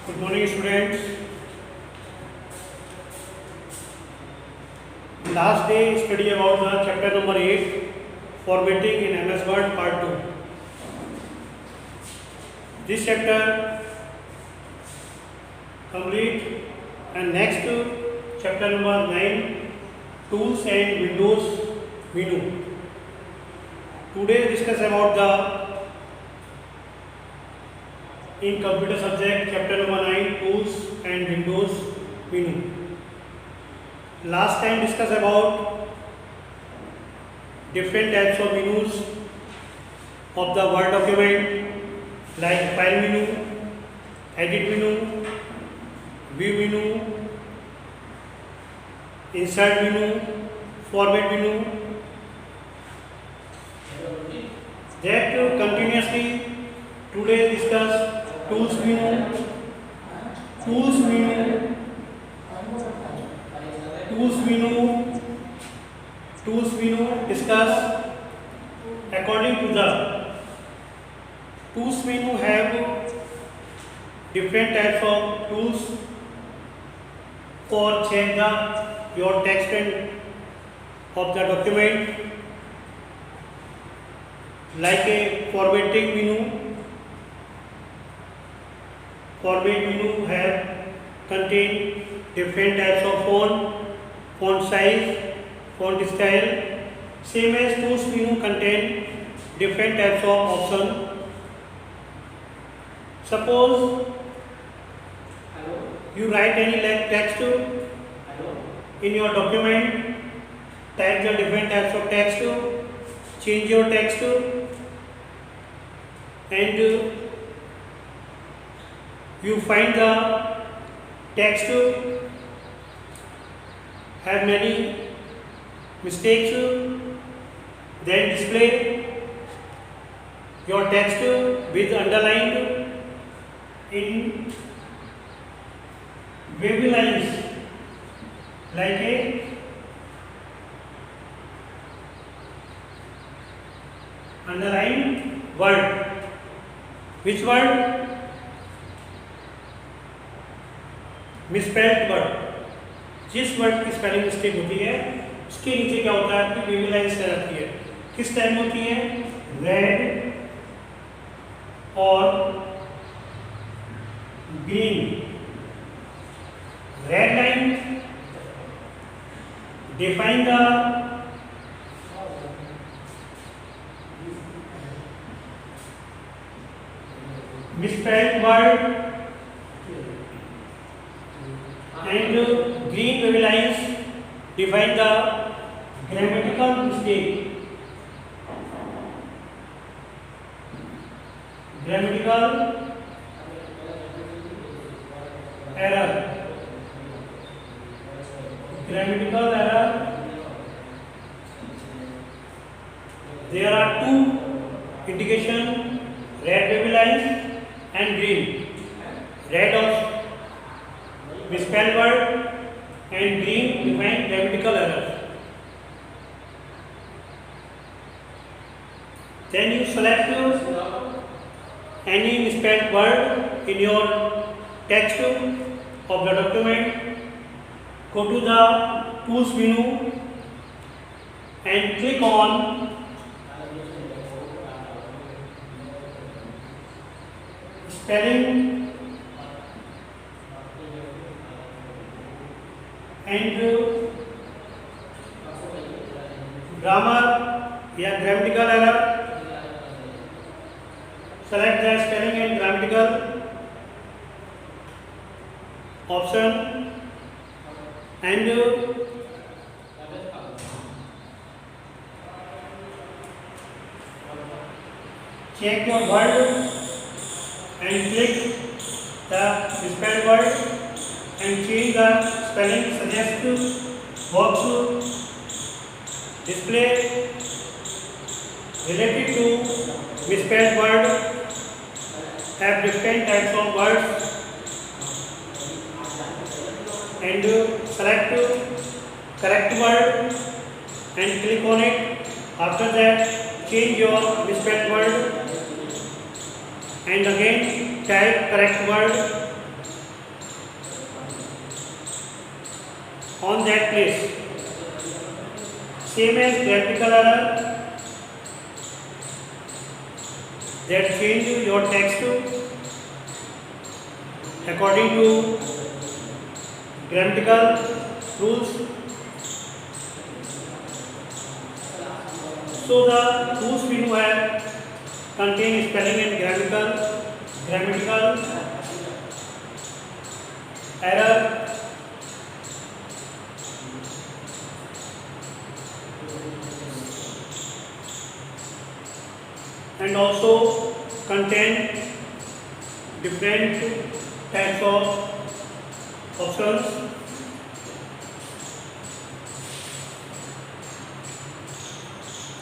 Good morning, students. Last day study about the chapter number 8, formatting in MS Word part 2. This chapter complete, and next chapter number 9, tools and Windows menu. Today discuss about the in computer subject chapter number 9, tools and Windows menu. Last time discuss about different types of menus of the Word document, like file menu, edit menu, view menu, insert menu, format menu. That continuously today discuss tools menu, tools menu, tools menu, tools menu. Discuss according to the tools menu have different types of tools for change the your text and of the document, like a formatting menu. Format menu have contain different types of font size, font style. Same as tools menu contain different types of option. Suppose you write any text in your document, type the different types of text, change your text, and you find the text have many mistakes, then display your text with underlined in wavy lines, like a underlined word. Which word? Misspelled word. जिस word की spelling mistake होती है उसके नीचे क्या होता है, आपकी वेवी लाइन से रहती है. किस टाइम होती है? रेड और green. Red line define the misspelled word, and green wavy lines define the grammatical mistake. Grammatical error. Grammatical error. There are two indication: red wavy lines and green. Red of misspelled word and green define grammatical error. Then you select any misspelled word in your text of the document. Go to the tools menu and click on spelling and grammar या grammatical error. Select the spelling and grammatical option and check your word and click the misspelled word and change the spelling. Suggest box display related to misspelled word have different types of words, and select correct word and click on it. After that, change your misspelled word and again type correct word on that place. Same as grammatical error, that change your text according to grammatical rules. So the tools we do have contain spelling and grammatical error, and also contain different types of options.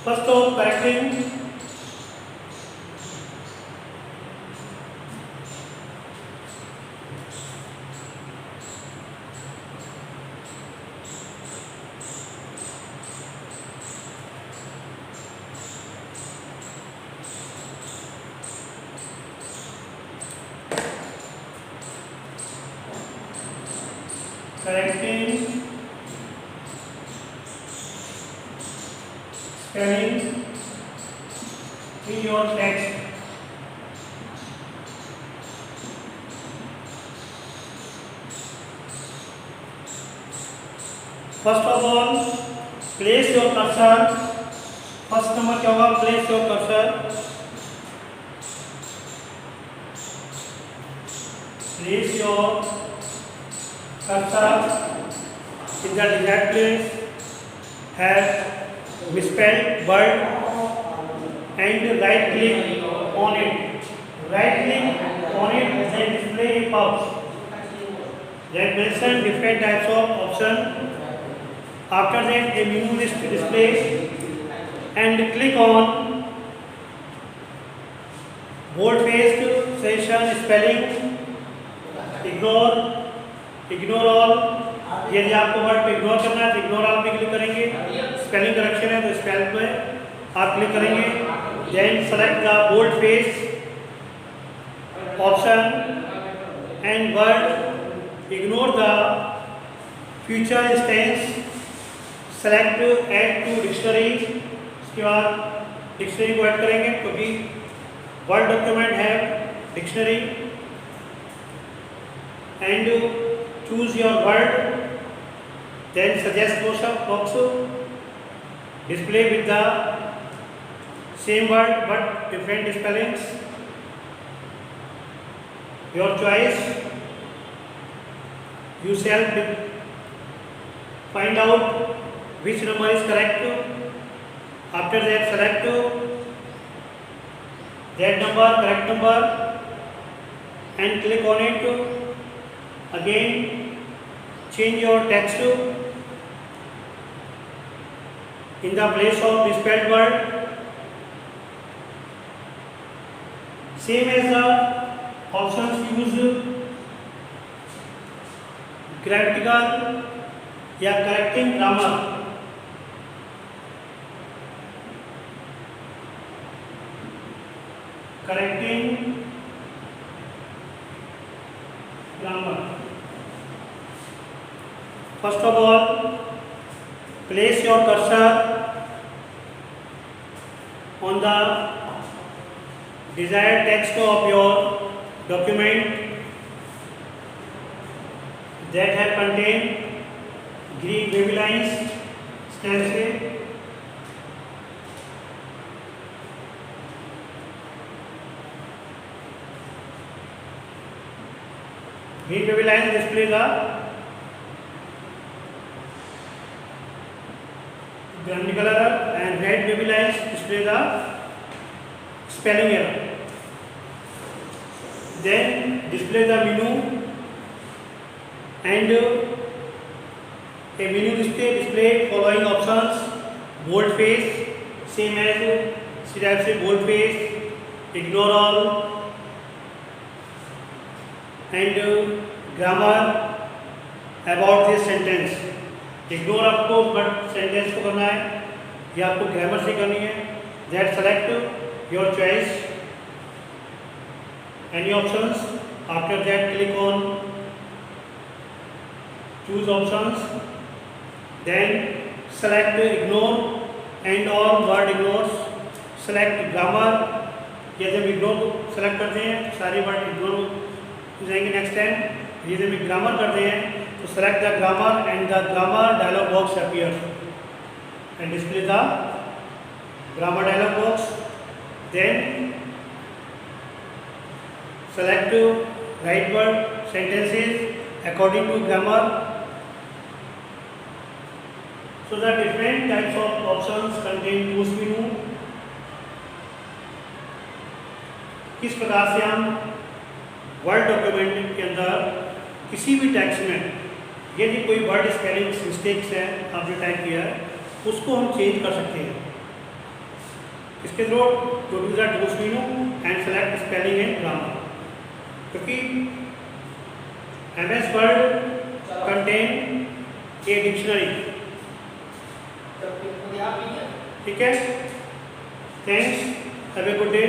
First of correcting spelling in your text. First of all, place your cursor. First number क्या होगा? Place your cursor. Place your cursor in the desired place. Have misspelled word and right click on it. Right click on it and display a box that mention different types of option. After that, a menu list displays and click on bold faced session spelling. Ignore all. यदि आपको word पे ignore करना है तो ignore all पे click करेंगे. Spelling correction है तो स्पेल पे आप क्लिक करेंगे. Then select the bold face option and word. Ignore the future tense. Select add to dictionary. उसके बाद डिक्शनरी को ऐड करेंगे क्योंकि वर्ड डॉक्यूमेंट है dictionary. And choose your word, then suggest box display with the same word but different spellings. Your choice. You shall find out which number is correct. After that, select that number, correct number, and click on it. Again, change your text in the place of misspelled word. Same as the options use grammatical या correcting grammar. Correcting grammar. First of all, place your cursor on the desired text of your document that have contained green wavy lines. Stencil. Green wavy lines display the grammatical error and red wavy lines display the spelling error. Then display the menu and a menu display following options. Bold face, same as type से bold face, ignore all, and grammar about this sentence. Ignore आपको but sentence को करना है या आपको grammar से करनी है. That select your choice any options. After that click on choose options Then select ignore and all word ignores. Select grammar. यदि हम ignore select करते हैं सारे word ignore हो जाएंगे next time. यदि हम grammar करते हैं तो select the grammar and the grammar dialog box appears and display the grammar dialog box. Then select right word sentences according to grammar. So the different types of options contain use menu. किस प्रकार से हम word document के अंदर किसी भी text में यदि कोई वर्ड स्पेलिंग मिस्टेक्स है आपने टाइप किया है उसको हम चेंज कर सकते हैं. इसके through to do that use menu and select spelling and grammar. क्योंकि MS word contain a dictionary. ठीक है. Thanks. Have a good day.